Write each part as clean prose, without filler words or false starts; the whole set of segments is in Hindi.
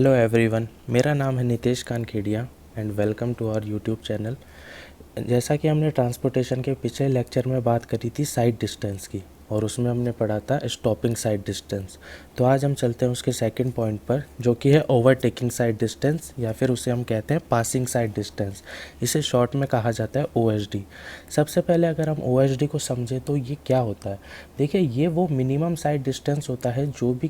हेलो एवरीवन, मेरा नाम है Nitesh Kankhedia and welcome to our YouTube channel. जैसा कि हमने ट्रांसपोर्टेशन के पिछले लेक्चर में बात करी थी साइड डिस्टेंस की, और उसमें हमने पढ़ा था स्टॉपिंग साइड डिस्टेंस। तो आज हम चलते हैं उसके सेकंड पॉइंट पर, जो कि है ओवरटेकिंग साइड डिस्टेंस, या फिर उसे हम कहते हैं पासिंग साइड डिस्टेंस। इसे शॉर्ट में कहा जाता है OSD। सबसे पहले अगर हम OSD को समझें तो ये क्या होता है। देखिए, ये वो मिनिमम साइड डिस्टेंस होता है जो भी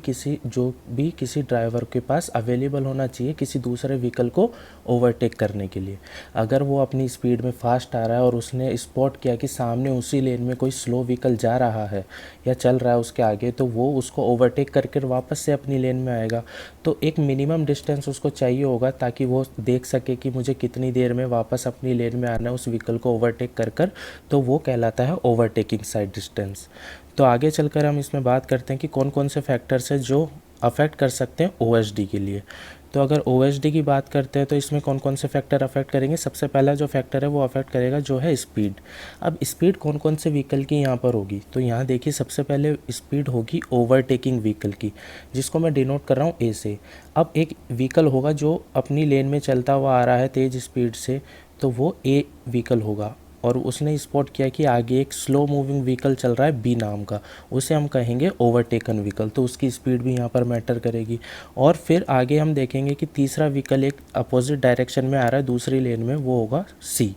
किसी ड्राइवर के पास अवेलेबल होना चाहिए किसी दूसरे व्हीकल को ओवरटेक करने के लिए। अगर वो अपनी स्पीड में फास्ट आ रहा है और उसने स्पॉट किया कि सामने उसी लेन में कोई स्लो व्हीकल जा रहा है या चल रहा है उसके आगे, तो वो उसको ओवरटेक करके वापस से अपनी लेन में आएगा। तो एक मिनिमम डिस्टेंस उसको चाहिए होगा ताकि वो देख सके कि मुझे कितनी देर में वापस अपनी लेन में आना है उस व्हीकल को ओवरटेक कर। तो वो कहलाता है ओवरटेकिंग साइड डिस्टेंस। तो आगे चलकर हम इसमें बात करते हैं कि कौन कौन से फैक्टर्स हैं जो अफेक्ट कर सकते हैं OSD के लिए। तो अगर OSD की बात करते हैं तो इसमें कौन कौन से फैक्टर अफेक्ट करेंगे। सबसे पहला जो फैक्टर है वो अफेक्ट करेगा जो है स्पीड। अब स्पीड कौन कौन से व्हीकल की यहाँ पर होगी, तो यहाँ देखिए सबसे पहले स्पीड होगी ओवरटेकिंग व्हीकल की, जिसको मैं डिनोट कर रहा हूँ A से। अब एक व्हीकल होगा जो अपनी लेन में चलता हुआ आ रहा है तेज़ स्पीड से, तो वो A व्हीकल होगा, और उसने स्पॉट किया कि आगे एक स्लो मूविंग व्हीकल चल रहा है B नाम का, उसे हम कहेंगे ओवरटेकन व्हीकल। तो उसकी स्पीड भी यहाँ पर मैटर करेगी। और फिर आगे हम देखेंगे कि तीसरा व्हीकल एक अपोजिट डायरेक्शन में आ रहा है दूसरी लेन में, वो होगा C।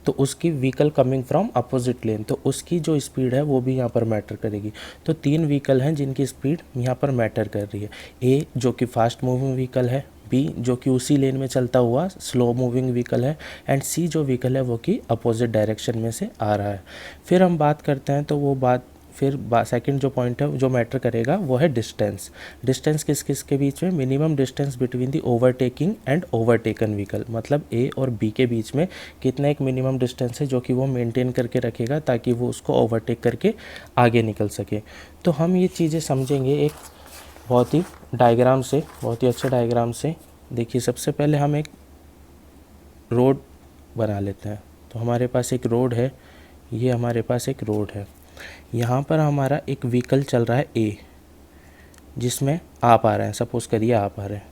तो उसकी व्हीकल कमिंग फ्रॉम अपोजिट लेन, तो उसकी जो स्पीड है वो भी यहाँ पर मैटर करेगी। तो तीन व्हीकल हैं जिनकी स्पीड यहाँ पर मैटर कर रही है। A जो कि फास्ट मूविंग व्हीकल है, B जो कि उसी लेन में चलता हुआ स्लो मूविंग व्हीकल है, एंड C जो व्हीकल है वो कि अपोजिट डायरेक्शन में से आ रहा है। फिर हम बात करते हैं तो वो बात फिर सेकंड जो पॉइंट है जो मैटर करेगा वो है डिस्टेंस। डिस्टेंस किस किस के बीच में, minimum distance between the overtaking and overtaken vehicle, मतलब A और B के बीच में कितना एक मिनिमम डिस्टेंस है जो कि वो मेंटेन करके रखेगा ताकि वो उसको ओवरटेक करके आगे निकल सके। तो हम ये चीज़ें समझेंगे एक बहुत ही डायग्राम से, बहुत ही अच्छे डायग्राम से। देखिए सबसे पहले हम एक रोड बना लेते हैं। तो हमारे पास एक रोड है, ये हमारे पास एक रोड है। यहाँ पर हमारा एक व्हीकल चल रहा है A, जिसमें आप आ रहे हैं, सपोज़ करिए आप आ रहे हैं,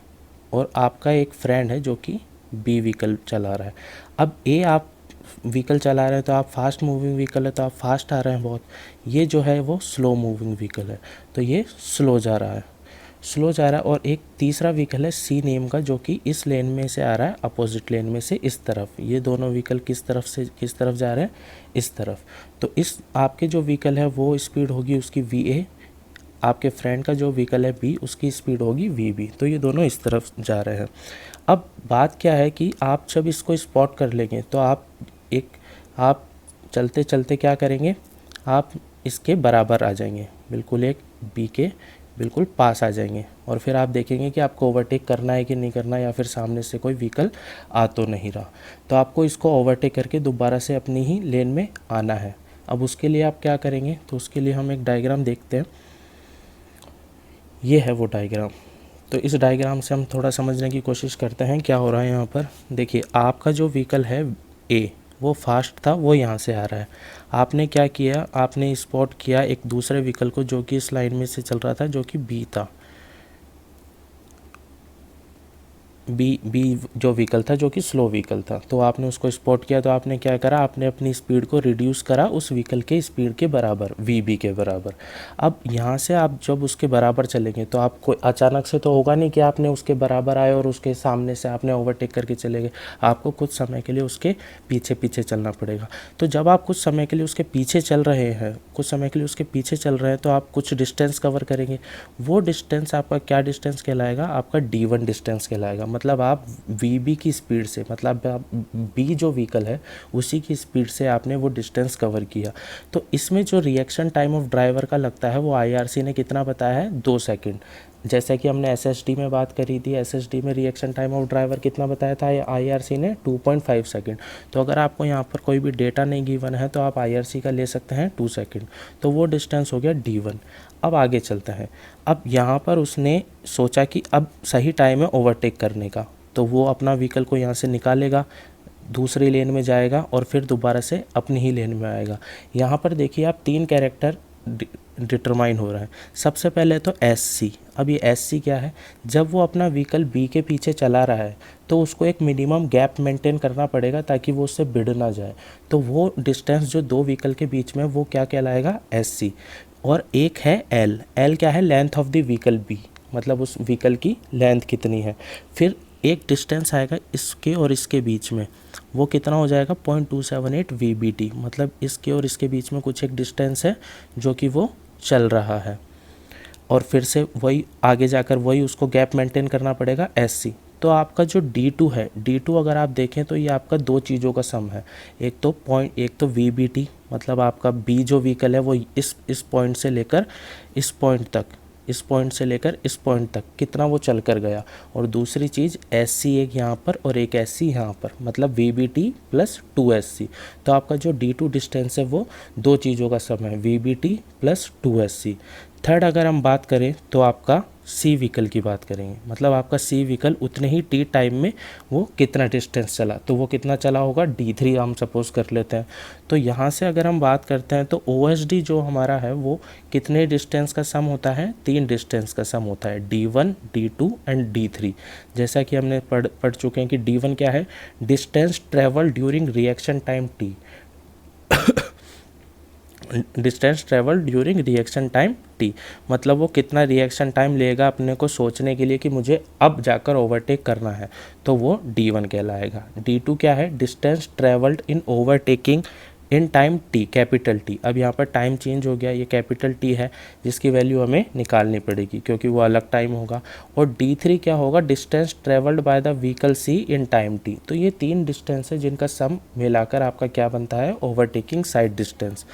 और आपका एक फ्रेंड है जो कि B व्हीकल चला रहा है। अब A आप व्हीकल चला रहे हैं तो आप फास्ट मूविंग व्हीकल है तो आप फास्ट आ रहे हैं बहुत। ये जो है वो स्लो मूविंग व्हीकल है, तो ये स्लो जा रहा है, स्लो जा रहा है। और एक तीसरा व्हीकल है C नेम का जो कि इस लेन में से आ रहा है, अपोजिट लेन में से इस तरफ। ये दोनों व्हीकल किस तरफ से किस तरफ जा रहे हैं, इस तरफ। तो इस आपके जो व्हीकल है वो स्पीड होगी उसकी VA, आपके फ्रेंड का जो व्हीकल है B उसकी स्पीड होगी VB। तो ये दोनों इस तरफ जा रहे हैं। अब बात क्या है कि आप जब इसको स्पॉट कर लेंगे तो आप चलते चलते क्या करेंगे, आप इसके बराबर आ जाएंगे, बिल्कुल एक B के बिल्कुल पास आ जाएंगे। और फिर आप देखेंगे कि आपको ओवरटेक करना है कि नहीं करना, या फिर सामने से कोई व्हीकल आ तो नहीं रहा। तो आपको इसको ओवरटेक करके दोबारा से अपनी ही लेन में आना है। अब उसके लिए आप क्या करेंगे, तो उसके लिए हम एक डायग्राम देखते हैं। ये है वो डायग्राम। तो इस डायग्राम से हम थोड़ा समझने की कोशिश करते हैं क्या हो रहा है यहाँ पर। देखिए आपका जो व्हीकल है A वो फास्ट था, वो यहाँ से आ रहा है। आपने क्या किया, आपने स्पॉट किया एक दूसरे व्हीकल को जो कि इस लाइन में से चल रहा था जो कि B था। बी जो व्हीकल था जो कि स्लो व्हीकल था, तो आपने उसको स्पॉट किया। तो आपने क्या करा, आपने अपनी स्पीड को रिड्यूस करा उस व्हीकल के स्पीड के बराबर, VB के बराबर। अब यहाँ से आप जब उसके बराबर चलेंगे तो आपको अचानक से तो होगा नहीं कि आपने उसके बराबर आए और उसके सामने से आपने ओवरटेक करके चले गए। आपको कुछ समय के लिए उसके पीछे पीछे चलना पड़ेगा। तो जब आप कुछ समय के लिए उसके पीछे चल रहे हैं, तो आप कुछ डिस्टेंस कवर करेंगे। वो डिस्टेंस आपका क्या डिस्टेंस कहलाएगा, आपका D1 डिस्टेंस कहलाएगा। मतलब आप VB की स्पीड से, मतलब आप B जो व्हीकल है उसी की स्पीड से आपने वो डिस्टेंस कवर किया। तो इसमें जो रिएक्शन टाइम ऑफ ड्राइवर का लगता है वो IRC ने कितना बताया है, 2 सेकंड। जैसा कि हमने SSD में बात करी थी, SSD में रिएक्शन टाइम ऑफ ड्राइवर कितना बताया था IRC ने, 2.5 सेकंड। तो अगर आपको यहाँ पर कोई भी डेटा नहीं गिवन है तो आप IRC का ले सकते हैं 2 सेकंड। तो वो डिस्टेंस हो गया D1। अब आगे चलते हैं। अब यहाँ पर उसने सोचा कि अब सही टाइम है ओवरटेक करने का, तो वो अपना व्हीकल को यहाँ से निकालेगा, दूसरी लेन में जाएगा और फिर दोबारा से अपनी ही लेन में आएगा। यहाँ पर देखिए आप 3 कैरेक्टर डिटरमाइन हो रहा है। सबसे पहले तो एस सी। अब ये एस सी क्या है, जब वो अपना व्हीकल बी के पीछे चला रहा है तो उसको एक मिनिमम गैप मेंटेन करना पड़ेगा ताकि वो उससे भिड़ ना जाए। तो वो डिस्टेंस जो दो व्हीकल के बीच में, वो क्या कहलाएगा, एस सी। और एक है एल। एल क्या है, length of the vehicle B, मतलब उस व्हीकल की लेंथ कितनी है। फिर एक डिस्टेंस आएगा इसके और इसके बीच में, वो कितना हो जाएगा 0.278 VBT, मतलब इसके और इसके बीच में कुछ एक डिस्टेंस है जो कि वो चल रहा है। और फिर से वही आगे जाकर वही उसको गैप मेंटेन करना पड़ेगा SC। तो आपका जो D2 है, D2 अगर आप देखें तो ये आपका दो चीज़ों का सम है। एक तो VBT, मतलब आपका B जो व्हीकल है वो इस पॉइंट से लेकर इस पॉइंट तक, इस पॉइंट से लेकर इस पॉइंट तक कितना वो चल कर गया। और दूसरी चीज़ SC, एक यहाँ पर और एक SC यहाँ पर, मतलब VBT प्लस 2SC। तो आपका जो D2 डिस्टेंस है वो दो चीज़ों का सम है, VBT प्लस 2SC। थर्ड अगर हम बात करें तो आपका सी व्हीकल की बात करेंगे, मतलब आपका सी व्हीकल उतने ही टी टाइम में वो कितना डिस्टेंस चला, तो वो कितना चला होगा, D3 हम सपोज कर लेते हैं। तो यहाँ से अगर हम बात करते हैं तो OSD जो हमारा है वो कितने डिस्टेंस का सम होता है, 3 डिस्टेंस का सम होता है, D1, D2 एंड D3। जैसा कि हमने पढ़ चुके हैं कि D1 क्या है, distance travel during reaction time T, distance travel during reaction time T, मतलब वो कितना रिएक्शन टाइम लेगा अपने को सोचने के लिए कि मुझे अब जाकर ओवरटेक करना है, तो वो D1 कहलाएगा। D2 क्या है, distance travelled in overtaking in time T, capital T। अब यहाँ पर टाइम चेंज हो गया, ये कैपिटल T है जिसकी वैल्यू हमें निकालनी पड़ेगी क्योंकि वो अलग टाइम होगा। और D3 क्या होगा, distance travelled by the vehicle C in time T। तो ये 3 डिस्टेंस है जिनका सम मिलाकर आपका क्या बनता है, ओवरटेकिंग साइड डिस्टेंस।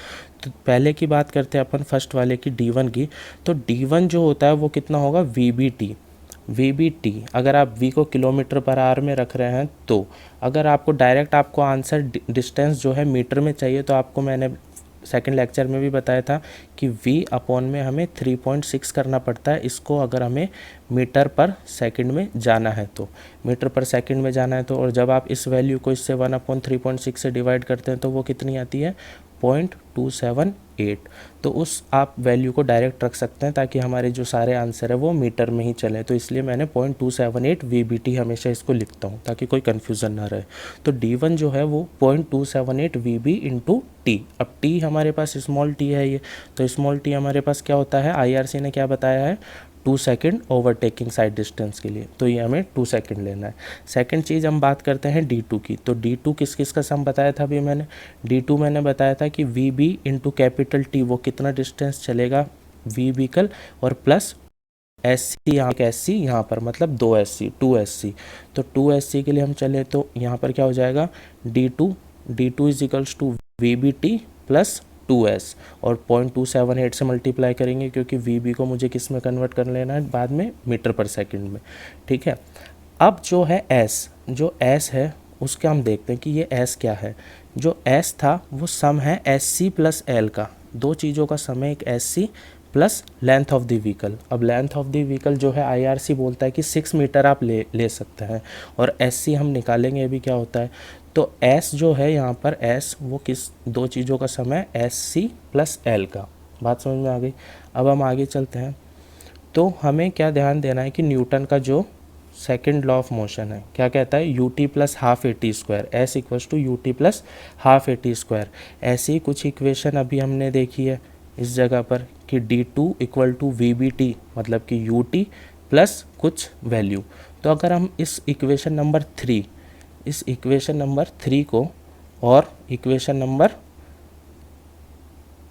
तो पहले की बात करते हैं अपन फर्स्ट वाले की, D1 की। तो D1 जो होता है वो कितना होगा, VBT। अगर आप V को किलोमीटर पर आवर में रख रहे हैं तो अगर आपको डायरेक्ट आपको आंसर डिस्टेंस जो है मीटर में चाहिए तो आपको मैंने सेकंड लेक्चर में भी बताया था कि V अपॉन में हमें 3.6 करना पड़ता है इसको, अगर हमें मीटर पर सेकंड में जाना है तो, मीटर पर सेकंड में जाना है तो। और जब आप इस वैल्यू को इससे 1/3.6 से डिवाइड करते हैं तो वो कितनी आती है, 0.278। तो उस आप वैल्यू को डायरेक्ट रख सकते हैं ताकि हमारे जो सारे आंसर है वो मीटर में ही चले। तो इसलिए मैंने 0.278 VBT हमेशा इसको लिखता हूँ ताकि कोई कन्फ्यूज़न ना रहे। तो D1 जो है वो 0.278 VB इंटू T। अब T हमारे पास स्मॉल t है ये, तो स्मॉल t हमारे पास क्या होता है, IRC ने क्या बताया है, 2 सेकेंड ओवरटेकिंग साइड डिस्टेंस के लिए, तो ये हमें 2 सेकेंड लेना है। सेकंड चीज़ हम बात करते हैं D2 की। तो D2 किस किस का सम बताया था अभी मैंने, D2 मैंने बताया था कि VB इंटू कैपिटल T, वो कितना डिस्टेंस चलेगा V व्हीकल, और प्लस SC, यहाँ SC यहाँ पर मतलब 2SC। तो 2SC के लिए हम चले तो यहाँ पर क्या हो जाएगा, D2 is equals to VBT plus 2S, और 0.278 से मल्टीप्लाई करेंगे क्योंकि VB को मुझे किस में कन्वर्ट कर लेना है बाद में, मीटर पर सेकंड में। ठीक है, अब जो है जो S है उसका हम देखते हैं कि ये S क्या है। जो S था वो सम है SC प्लस L का, दो चीज़ों का सम है, एक SC plus length of the vehicle. अब लेंथ ऑफ द व्हीकल जो है IRC बोलता है कि 6 मीटर आप ले सकते हैं, और SC हम निकालेंगे अभी क्या होता है। तो S जो है यहाँ पर S वो किस दो चीज़ों का सम है, SC प्लस L का। बात समझ में आ गई। अब हम आगे चलते हैं। तो हमें क्या ध्यान देना है कि न्यूटन का जो सेकंड लॉ ऑफ मोशन है क्या कहता है, UT plus half AT square, S equals to UT plus half AT square. ऐसी कुछ इक्वेशन अभी हमने देखी है इस जगह पर कि D2 इक्वल टू VBT, मतलब कि UT प्लस कुछ वैल्यू। तो अगर हम इस इक्वेशन नंबर 3 को और इक्वेशन नंबर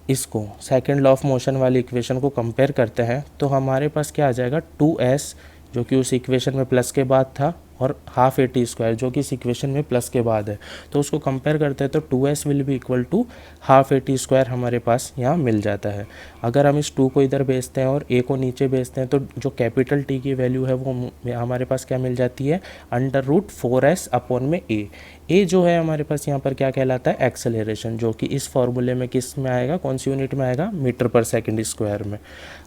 इसको सेकंड लॉ ऑफ मोशन वाली इक्वेशन को कंपेयर करते हैं तो हमारे पास क्या आ जाएगा, 2S जो कि उस इक्वेशन में प्लस के बाद था, और हाफ AT स्क्वायर जो कि इस इक्वेशन में प्लस के बाद है। तो उसको कंपेयर करते हैं तो 2S will be equal to half AT square हमारे पास यहाँ मिल जाता है। अगर हम इस 2 को इधर भेजते हैं और A को नीचे भेजते हैं तो जो कैपिटल T की वैल्यू है वो हमारे पास क्या मिल जाती है, √4S अपॉन में A जो है हमारे पास यहाँ पर क्या कहलाता है, एक्सेलरेशन, जो कि इस फॉर्मूले में किस में आएगा, कौन सी यूनिट में आएगा, मीटर पर सेकंड स्क्वायर में।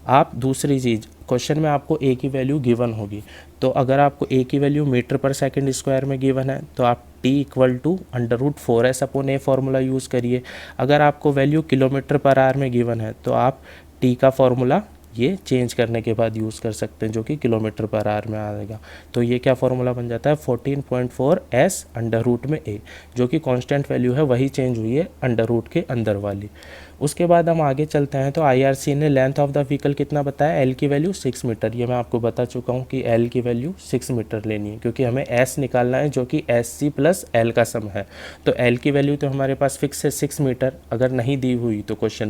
आप दूसरी चीज़, क्वेश्चन में आपको A की वैल्यू गिवन होगी, तो अगर आपको A की value metre per second square में गिवन है तो आप T equal to √4S upon A formula use करिए। अगर आपको वैल्यू किलोमीटर पर आवर में गिवन है तो आप टी का फॉर्मूला ये चेंज करने के बाद यूज़ कर सकते हैं, जो कि किलोमीटर पर आवर में आएगा। तो ये क्या फॉर्मूला बन जाता है 14.4 s अंडर रूट में a, जो कि कांस्टेंट वैल्यू है वही चेंज हुई है अंडर रूट के अंदर वाली। उसके बाद हम आगे चलते हैं तो IRC ने लेंथ ऑफ द व्हीकल कितना बताया, L की वैल्यू 6 मीटर। ये मैं आपको बता चुका हूँ कि L की वैल्यू 6 मीटर लेनी है, क्योंकि हमें S निकालना है जो कि SC प्लस L का सम है। तो L की वैल्यू तो हमारे पास फिक्स है 6 मीटर, अगर नहीं दी हुई तो क्वेश्चन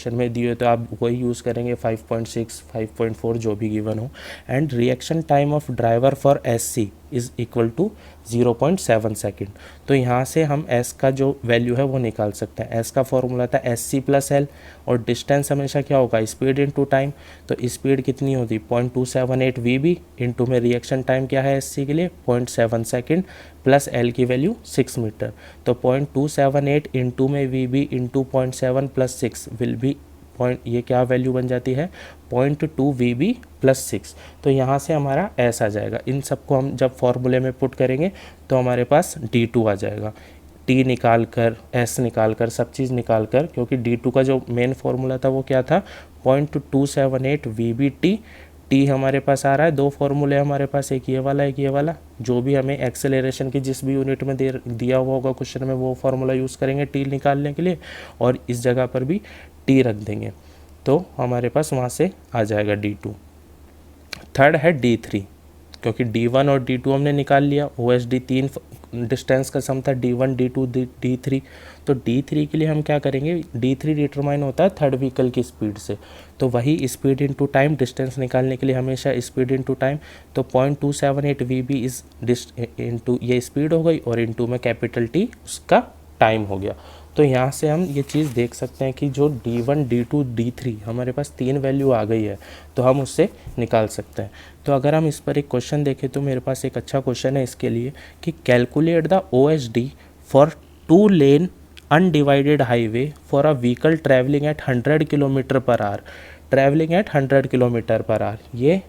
में दी हुई तो आप वही यूज़ करेंगे 5.6, 5.4 जो भी गिवन हो। And reaction time of driver for SC is equal to 0.7 second. तो यहाँ से हम S का जो वैल्यू है वो निकाल सकते हैं। S का फॉर्मूला था SC प्लस L, और डिस्टेंस हमेशा क्या होगा, स्पीड इनटू टाइम। तो स्पीड कितनी होती 0.278 VB, इनटू में रिएक्शन टाइम क्या है SC के लिए 0.7 सेकेंड, प्लस L की वैल्यू 6 मीटर। तो 0.278 इंटू में VB into 0.7 plus 6 will be ये क्या वैल्यू बन जाती है 0.2 VB प्लस 6। तो यहाँ से हमारा S आ जाएगा। इन सबको हम जब फॉर्मूले में पुट करेंगे तो हमारे पास D2 आ जाएगा। T निकाल कर, S निकाल कर, सब चीज़ निकाल कर, क्योंकि D2 का जो मेन फार्मूला था वो क्या था 0.278 VBT। T हमारे पास आ रहा है, दो फार्मूले हमारे पास, एक ये वाला एक ये वाला। जो भी हमें एक्सेलरेशन की जिस भी यूनिट में दिया हुआ होगा क्वेश्चन में वो फार्मूला यूज़ करेंगे T निकालने के लिए, और इस जगह पर भी T रख देंगे तो हमारे पास वहाँ से आ जाएगा D2। थर्ड है D3, क्योंकि D1 और D2 हमने निकाल लिया। OSD 3 डिस्टेंस का सम था, D1 D2 D3। तो D3 के लिए हम क्या करेंगे, D3 डिटरमाइन होता है थर्ड व्हीकल की स्पीड से, तो वही स्पीड इनटू टाइम, डिस्टेंस निकालने के लिए हमेशा स्पीड इनटू टाइम। तो 0.278 VB इस इनटू ये स्पीड हो गई, और इनटू में कैपिटल T उसका टाइम हो गया। तो यहाँ से हम ये चीज़ देख सकते हैं कि जो D1 D2 D3 हमारे पास 3 वैल्यू आ गई है, तो हम उससे निकाल सकते हैं। तो अगर हम इस पर एक क्वेश्चन देखें तो मेरे पास एक अच्छा क्वेश्चन है इसके लिए कि calculate the OSD for 2 lane undivided highway for a vehicle travelling eight 100 kilometre per our. Travelling eight 100 kilometre per our, ये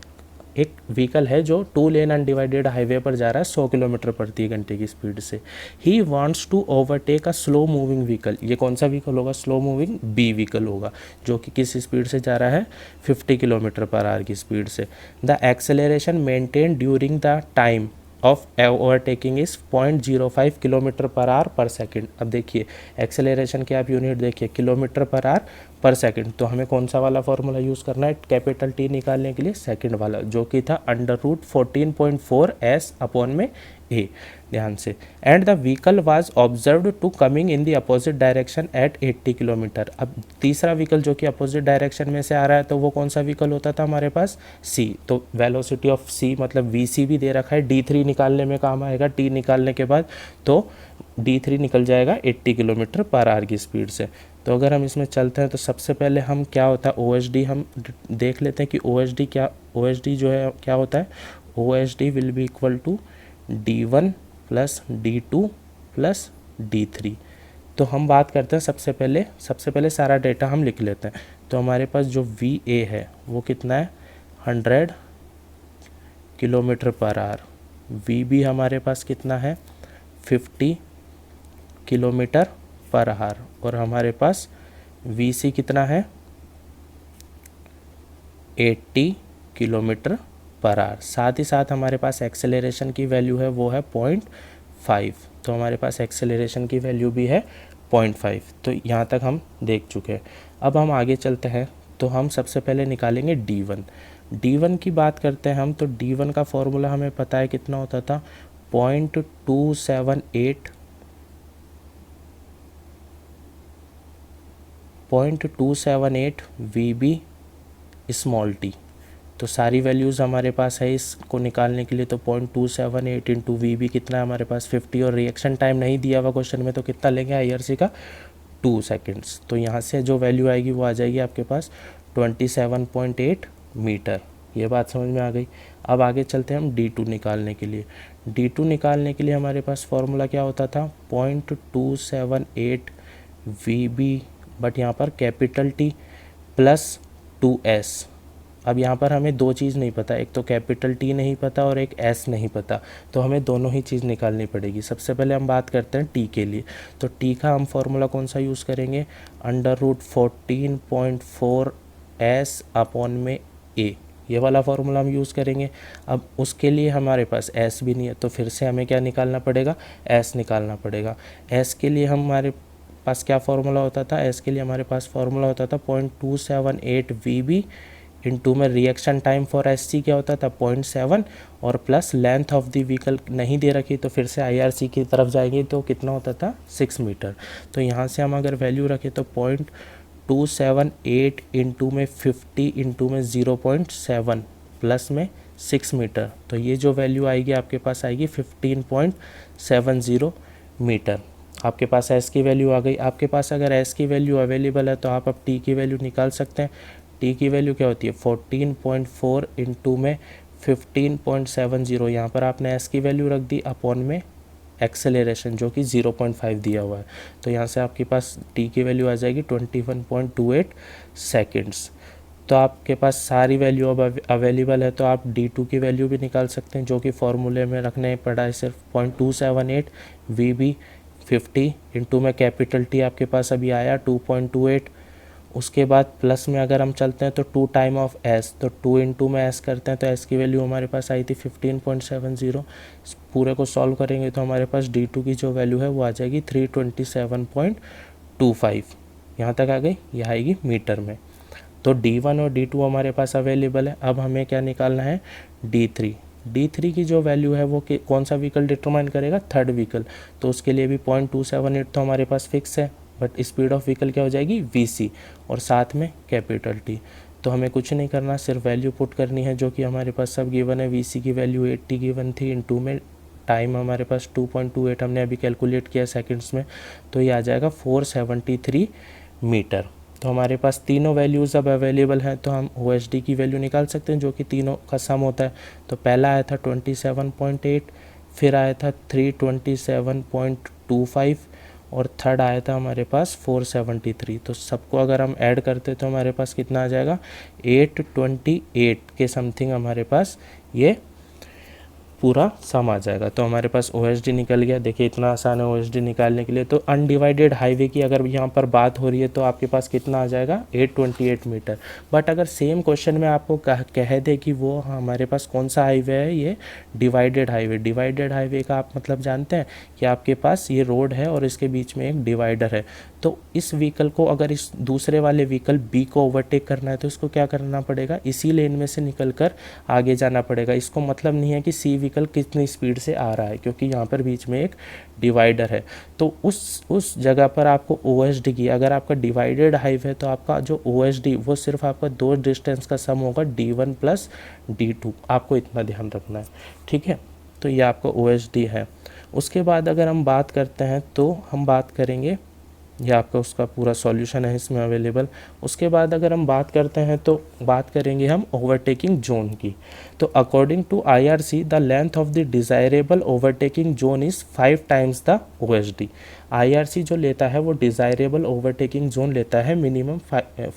एक व्हीकल है जो 2 लेन अनडिवाइडेड हाईवे पर जा रहा है 100 किलोमीटर प्रति घंटे की स्पीड से। He wants to overtake a slow moving vehicle. ये कौन सा व्हीकल होगा, स्लो मूविंग B व्हीकल होगा, जो कि किस स्पीड से जा रहा है 50 किलोमीटर पर आवर की स्पीड से। The acceleration maintain during the time of overtaking is 0.05 kilometre per our पर सेकेंड। अब देखिए एक्सेलरेशन की आप यूनिट देखिए किलोमीटर पर आवर पर सेकंड। तो हमें कौन सा वाला फॉर्मूला यूज़ करना है कैपिटल T निकालने के लिए, सेकंड वाला, जो कि था अंडर रूट 14.4 S अपॉन में A। ध्यान से, and the vehicle was observed to coming in the opposite direction at 80 kilometre. अब तीसरा व्हीकल जो कि अपोजिट डायरेक्शन में से आ रहा है, तो वो कौन सा व्हीकल होता था हमारे पास C। तो वेलोसिटी ऑफ C मतलब VC भी दे रखा है, D3 निकालने में काम आएगा T निकालने के बाद। तो D3 निकल जाएगा 80 किलोमीटर पर आवर की स्पीड से। तो अगर हम इसमें चलते हैं तो सबसे पहले हम क्या होता है OSD हम देख लेते हैं कि OSD जो है क्या होता है। OSD will be equal to D1 plus D2 plus D3। तो हम बात करते हैं सबसे पहले सारा डेटा हम लिख लेते हैं। तो हमारे पास जो VA है वो कितना है 100 किलोमीटर पर आवर। VB हमारे पास कितना है 50 किलोमीटर पर आवर, और हमारे पास VC कितना है 80 किलोमीटर पर आवर। साथ ही साथ हमारे पास एक्सेलरेशन की वैल्यू है वो है 0.5। तो हमारे पास एक्सेलरेशन की वैल्यू भी है 0.5। तो यहाँ तक हम देख चुके हैं। अब हम आगे चलते हैं तो हम सबसे पहले निकालेंगे D1 की बात करते हैं हम। तो D1 का फॉर्मूला हमें पता है कितना होता था 0.278 VB स्मॉल t। तो सारी वैल्यूज़ हमारे पास है इसको निकालने के लिए। तो 0.278 इंटू VB कितना है हमारे पास 50, और रिएक्शन टाइम नहीं दिया हुआ क्वेश्चन में तो कितना लेंगे IRC का 2 सेकेंड्स। तो यहाँ से जो वैल्यू आएगी वो आ जाएगी आपके पास 27.8 मीटर। ये बात समझ में आ गई। अब आगे चलते हैं हम D2 निकालने के लिए। D2 निकालने के लिए हमारे पास फॉर्मूला क्या होता था 0.278 VB, बट यहाँ पर कैपिटल T प्लस 2S। अब यहाँ पर हमें दो चीज़ नहीं पता, एक तो कैपिटल T नहीं पता और एक S नहीं पता, तो हमें दोनों ही चीज़ निकालनी पड़ेगी। सबसे पहले हम बात करते हैं T के लिए। तो T का हम फॉर्मूला कौन सा यूज़ करेंगे अंडर रूट 14.4 एस अपॉन में ए, ये वाला फार्मूला हम यूज़ करेंगे। अब उसके लिए हमारे पास एस भी नहीं है, तो फिर से हमें क्या निकालना पड़ेगा, एस निकालना पड़ेगा। एस के लिए हमारे पास क्या फार्मूला होता था, एस के लिए हमारे पास फार्मूला होता था 0.278 VB इंटू में reaction time for S C क्या होता था 0.7 और plus length of the vehicle नहीं दे रखी, तो फिर से IRC की तरफ जाएंगे तो कितना होता था 6 मीटर। तो यहाँ से हम अगर वैल्यू रखें तो 0.278 इंटू में 50 इंटू में 0.7 प्लस में 6 मीटर, तो ये जो वैल्यू आएगी आपके पास आएगी 15.70 मीटर। आपके पास एस की वैल्यू आ गई। आपके पास अगर एस की वैल्यू अवेलेबल है तो आप अब टी की वैल्यू निकाल सकते हैं। टी की वैल्यू क्या होती है 14.4 इंटू में 15.70, यहाँ पर आपने एस की वैल्यू रख दी अपॉन में एक्सेलरेशन जो कि 0.5 दिया हुआ है, तो यहाँ से आपके पास टी की वैल्यू आ जाएगी 21.28 सेकेंड्स। तो आपके पास सारी वैल्यू अब अवेलेबल है, तो आप D2 की वैल्यू भी निकाल सकते हैं जो कि फॉर्मूले में रखने पड़ा है सिर्फ 0.278 VB 50 इंटू में कैपिटल टी आपके पास अभी आया 2.28। उसके बाद प्लस में अगर हम चलते हैं तो 2 टाइम ऑफ एस, तो 2 इंटू में एस करते हैं तो एस की वैल्यू हमारे पास आई थी 15.70। पूरे को सॉल्व करेंगे तो हमारे पास D2 की जो वैल्यू है वो आ जाएगी 327.25। यहाँ तक आ गई, यह आएगी मीटर में। तो D1 और D2 हमारे पास अवेलेबल है। अब हमें क्या निकालना है D3। D3 की जो वैल्यू है वो कौन सा व्हीकल डिटरमाइन करेगा, थर्ड व्हीकल, तो उसके लिए भी 0.278 तो हमारे पास फिक्स है, बट स्पीड ऑफ व्हीकल क्या हो जाएगी VC और साथ में कैपिटल T। तो हमें कुछ नहीं करना, सिर्फ वैल्यू पुट करनी है जो कि हमारे पास सब गिवन है। VC की वैल्यू 80 गिवन थी, इंटू में टाइम हमारे पास 2.28 हमने अभी कैलकुलेट किया सेकंड्स में, तो ये आ जाएगा 473 मीटर। तो हमारे पास तीनों वैल्यूज़ अब अवेलेबल हैं, तो हम OHD की वैल्यू निकाल सकते हैं जो कि तीनों का सम होता है। तो पहला आया था 27.8, फिर आया था 327.25 और थर्ड आया था हमारे पास 473। तो सबको अगर हम ऐड करते तो हमारे पास कितना आ जाएगा 828 के समथिंग हमारे पास ये पूरा सम आ जाएगा। तो हमारे पास OHD निकल गया। देखिए इतना आसान है OHD निकालने के लिए। तो अनडिवाइडेड हाईवे की अगर यहाँ पर बात हो रही है तो आपके पास कितना आ जाएगा 828 मीटर। बट अगर सेम क्वेश्चन में आपको कह दे कि वो हमारे पास कौन सा हाईवे है, ये डिवाइडेड हाईवे। डिवाइडेड हाईवे का आप मतलब जानते हैं कि आपके पास ये रोड है और इसके बीच में एक डिवाइडर है, तो इस व्हीकल को अगर इस दूसरे वाले व्हीकल B को ओवरटेक करना है तो इसको क्या करना पड़ेगा, इसी लेन में से निकलकर आगे जाना पड़ेगा। इसको मतलब नहीं है कि C व्हीकल कितनी स्पीड से आ रहा है, क्योंकि यहाँ पर बीच में एक डिवाइडर है। तो उस जगह पर आपको OHD की, अगर आपका डिवाइडेड हाईवे है तो आपका जो OHD वो सिर्फ आपका दो डिस्टेंस का सम होगा D1 प्लस D2। आपको इतना ध्यान रखना है, ठीक है। तो ये आपका OHD है। उसके बाद अगर हम बात करते हैं तो हम बात करेंगे, ये आपका उसका पूरा सॉल्यूशन है इसमें अवेलेबल। उसके बाद अगर हम बात करते हैं तो बात करेंगे हम ओवरटेकिंग जोन की। तो according to IRC the length of the desirable overtaking zone is 5 times the OHD। IRC जो लेता है वो डिज़ायरेबल ओवरटेकिंग जोन लेता है मिनिमम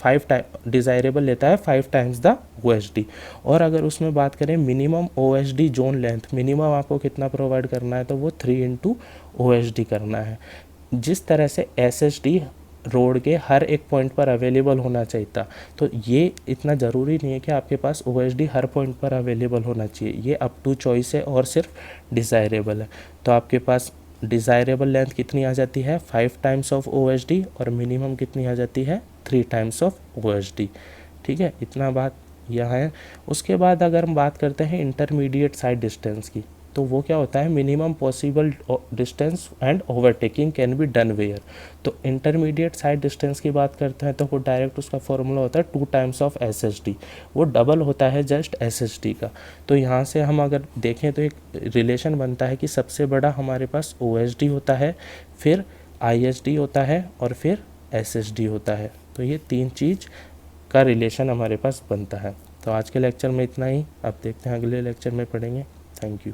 5 डिज़ायरेबल लेता है 5 टाइम्स द OHD। और अगर उसमें बात करें minimum OHD zone length, minimum आपको कितना प्रोवाइड करना है तो वो 3 इंटू OHD करना है। जिस तरह से SHD रोड के हर एक पॉइंट पर अवेलेबल होना चाहिए था, तो ये इतना ज़रूरी नहीं है कि आपके पास OHD हर पॉइंट पर अवेलेबल होना चाहिए। ये अप टू चॉइस है और सिर्फ डिज़ायरेबल है। तो आपके पास डिज़ायरेबल लेंथ कितनी आ जाती है 5 टाइम्स ऑफ OHD और मिनिमम कितनी आ जाती है 3 टाइम्स ऑफ OHD, ठीक है। इतना बात यह है। उसके बाद अगर हम बात करते हैं इंटरमीडिएट साइड डिस्टेंस की, तो वो क्या होता है minimum possible distance and overtaking can be done where. तो इंटरमीडिएट साइड डिस्टेंस की बात करते हैं तो वो डायरेक्ट उसका फॉर्मूला होता है 2 टाइम्स ऑफ SHD, वो डबल होता है जस्ट SHD का। तो यहाँ से हम अगर देखें तो एक रिलेशन बनता है कि सबसे बड़ा हमारे पास OHD होता है, फिर ISD होता है और फिर SHD होता है। तो ये 3 चीज़ का रिलेशन हमारे पास बनता है। तो आज के लेक्चर में इतना ही, अब देखते हैं अगले लेक्चर में पढ़ेंगे। Thank you.